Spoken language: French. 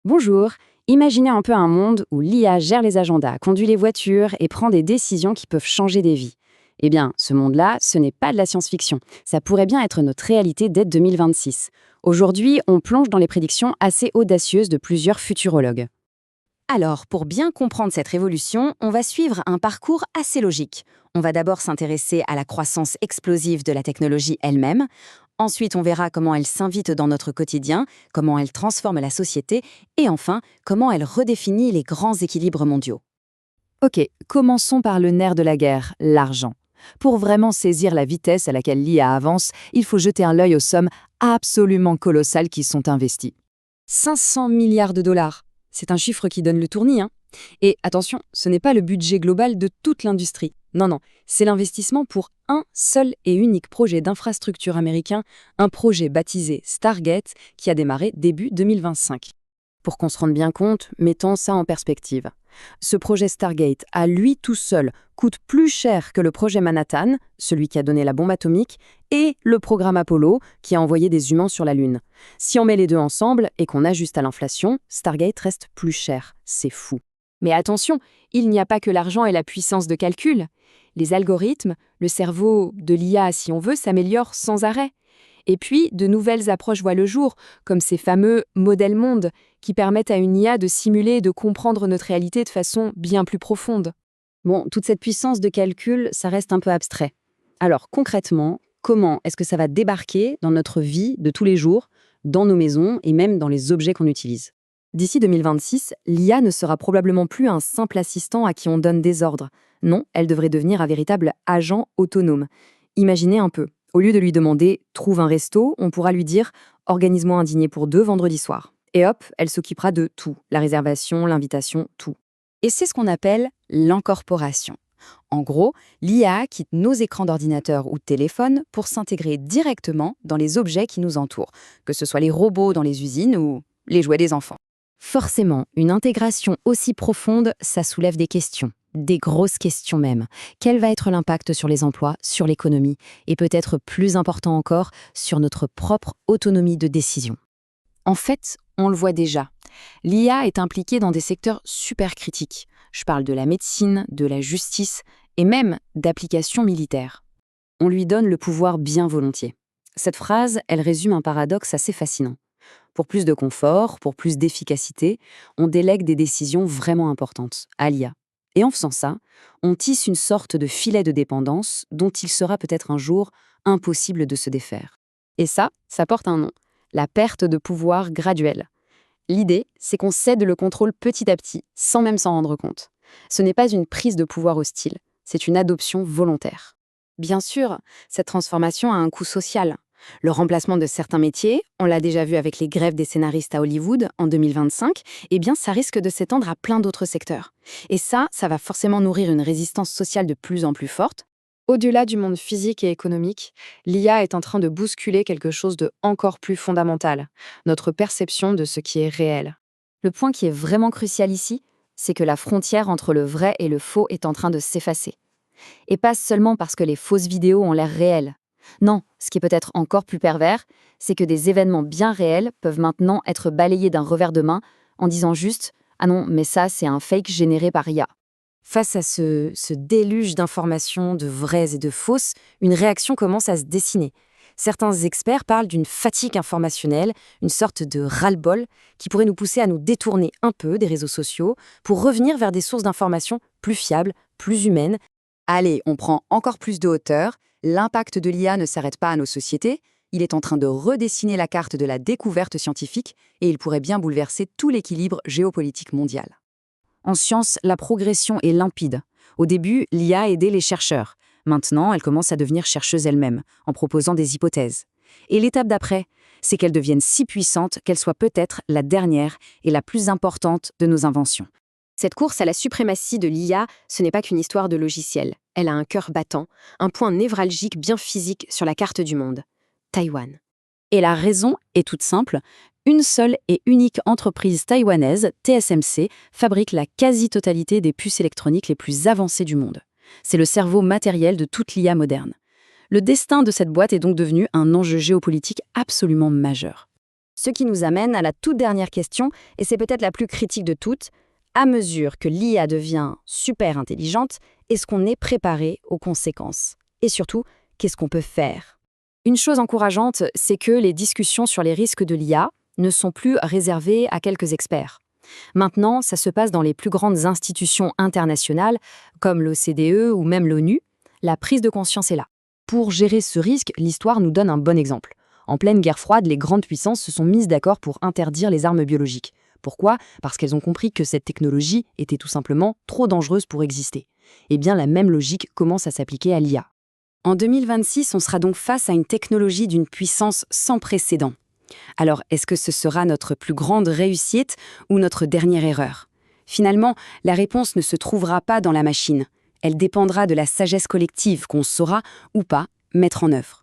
Bonjour, imaginez un peu un monde où l'IA gère les agendas, conduit les voitures et prend des décisions qui peuvent changer des vies. Eh bien, ce monde-là, ce n'est pas de la science-fiction. Ça pourrait bien être notre réalité dès 2026. Aujourd'hui, on plonge dans les prédictions assez audacieuses de plusieurs futurologues. Alors, pour bien comprendre cette révolution, on va suivre un parcours assez logique. On va d'abord s'intéresser à la croissance explosive de la technologie elle-même. Ensuite, on verra comment elle s'invite dans notre quotidien, comment elle transforme la société, et enfin, comment elle redéfinit les grands équilibres mondiaux. Ok, commençons par le nerf de la guerre, l'argent. Pour vraiment saisir la vitesse à laquelle l'IA avance, il faut jeter un œil aux sommes absolument colossales qui sont investies. 500 milliards de dollars. C'est un chiffre qui donne le tournis, hein. Et attention, ce n'est pas le budget global de toute l'industrie. Non, non, c'est l'investissement pour un seul et unique projet d'infrastructure américain, un projet baptisé Stargate qui a démarré début 2025. Pour qu'on se rende bien compte, mettons ça en perspective. Ce projet Stargate, à lui tout seul, coûte plus cher que le projet Manhattan, celui qui a donné la bombe atomique, et le programme Apollo, qui a envoyé des humains sur la Lune. Si on met les deux ensemble et qu'on ajuste à l'inflation, Stargate reste plus cher. C'est fou. Mais attention, il n'y a pas que l'argent et la puissance de calcul. Les algorithmes, le cerveau de l'IA si on veut, s'améliorent sans arrêt. Et puis, de nouvelles approches voient le jour, comme ces fameux modèles mondes, qui permettent à une IA de simuler et de comprendre notre réalité de façon bien plus profonde. Bon, toute cette puissance de calcul, ça reste un peu abstrait. Alors concrètement, comment est-ce que ça va débarquer dans notre vie de tous les jours, dans nos maisons et même dans les objets qu'on utilise? D'ici 2026, l'IA ne sera probablement plus un simple assistant à qui on donne des ordres. Non, elle devrait devenir un véritable agent autonome. Imaginez un peu. Au lieu de lui demander « trouve un resto », on pourra lui dire « organise-moi un dîner pour deux vendredi soir ». Et hop, elle s'occupera de tout, la réservation, l'invitation, tout. Et c'est ce qu'on appelle l'encorporation. En gros, l'IA quitte nos écrans d'ordinateur ou de téléphone pour s'intégrer directement dans les objets qui nous entourent, que ce soit les robots dans les usines ou les jouets des enfants. Forcément, une intégration aussi profonde, ça soulève des questions. Des grosses questions même. Quel va être l'impact sur les emplois, sur l'économie et peut-être plus important encore, sur notre propre autonomie de décision? En fait, on le voit déjà. L'IA est impliquée dans des secteurs super critiques. Je parle de la médecine, de la justice et même d'applications militaires. On lui donne le pouvoir bien volontiers. Cette phrase, elle résume un paradoxe assez fascinant. Pour plus de confort, pour plus d'efficacité, on délègue des décisions vraiment importantes à l'IA. Et en faisant ça, on tisse une sorte de filet de dépendance dont il sera peut-être un jour impossible de se défaire. Et ça porte un nom, la perte de pouvoir graduelle. L'idée, c'est qu'on cède le contrôle petit à petit, sans même s'en rendre compte. Ce n'est pas une prise de pouvoir hostile, c'est une adoption volontaire. Bien sûr, cette transformation a un coût social. Le remplacement de certains métiers, on l'a déjà vu avec les grèves des scénaristes à Hollywood en 2025, eh bien ça risque de s'étendre à plein d'autres secteurs. Et ça va forcément nourrir une résistance sociale de plus en plus forte. Au-delà du monde physique et économique, l'IA est en train de bousculer quelque chose de encore plus fondamental, notre perception de ce qui est réel. Le point qui est vraiment crucial ici, c'est que la frontière entre le vrai et le faux est en train de s'effacer. Et pas seulement parce que les fausses vidéos ont l'air réelles. Non, ce qui est peut-être encore plus pervers, c'est que des événements bien réels peuvent maintenant être balayés d'un revers de main en disant juste « Ah non, mais ça, c'est un fake généré par IA ». Face à ce déluge d'informations, de vraies et de fausses, une réaction commence à se dessiner. Certains experts parlent d'une fatigue informationnelle, une sorte de ras-le-bol qui pourrait nous pousser à nous détourner un peu des réseaux sociaux pour revenir vers des sources d'informations plus fiables, plus humaines. Allez, on prend encore plus de hauteur. L'impact de l'IA ne s'arrête pas à nos sociétés. Il est en train de redessiner la carte de la découverte scientifique et il pourrait bien bouleverser tout l'équilibre géopolitique mondial. En science, la progression est limpide. Au début, l'IA aidait les chercheurs. Maintenant, elle commence à devenir chercheuse elle-même, en proposant des hypothèses. Et l'étape d'après, c'est qu'elle devienne si puissante qu'elle soit peut-être la dernière et la plus importante de nos inventions. Cette course à la suprématie de l'IA, ce n'est pas qu'une histoire de logiciel. Elle a un cœur battant, un point névralgique bien physique sur la carte du monde. Taïwan. Et la raison est toute simple. Une seule et unique entreprise taïwanaise, TSMC, fabrique la quasi-totalité des puces électroniques les plus avancées du monde. C'est le cerveau matériel de toute l'IA moderne. Le destin de cette boîte est donc devenu un enjeu géopolitique absolument majeur. Ce qui nous amène à la toute dernière question, et c'est peut-être la plus critique de toutes. À mesure que l'IA devient super intelligente, est-ce qu'on est préparé aux conséquences? Et surtout, qu'est-ce qu'on peut faire? Une chose encourageante, c'est que les discussions sur les risques de l'IA ne sont plus réservées à quelques experts. Maintenant, ça se passe dans les plus grandes institutions internationales, comme l'OCDE ou même l'ONU. La prise de conscience est là. Pour gérer ce risque, l'histoire nous donne un bon exemple. En pleine guerre froide, les grandes puissances se sont mises d'accord pour interdire les armes biologiques. Pourquoi? Parce qu'elles ont compris que cette technologie était tout simplement trop dangereuse pour exister. Eh bien, la même logique commence à s'appliquer à l'IA. En 2026, on sera donc face à une technologie d'une puissance sans précédent. Alors, est-ce que ce sera notre plus grande réussite ou notre dernière erreur? Finalement, la réponse ne se trouvera pas dans la machine. Elle dépendra de la sagesse collective qu'on saura, ou pas, mettre en œuvre.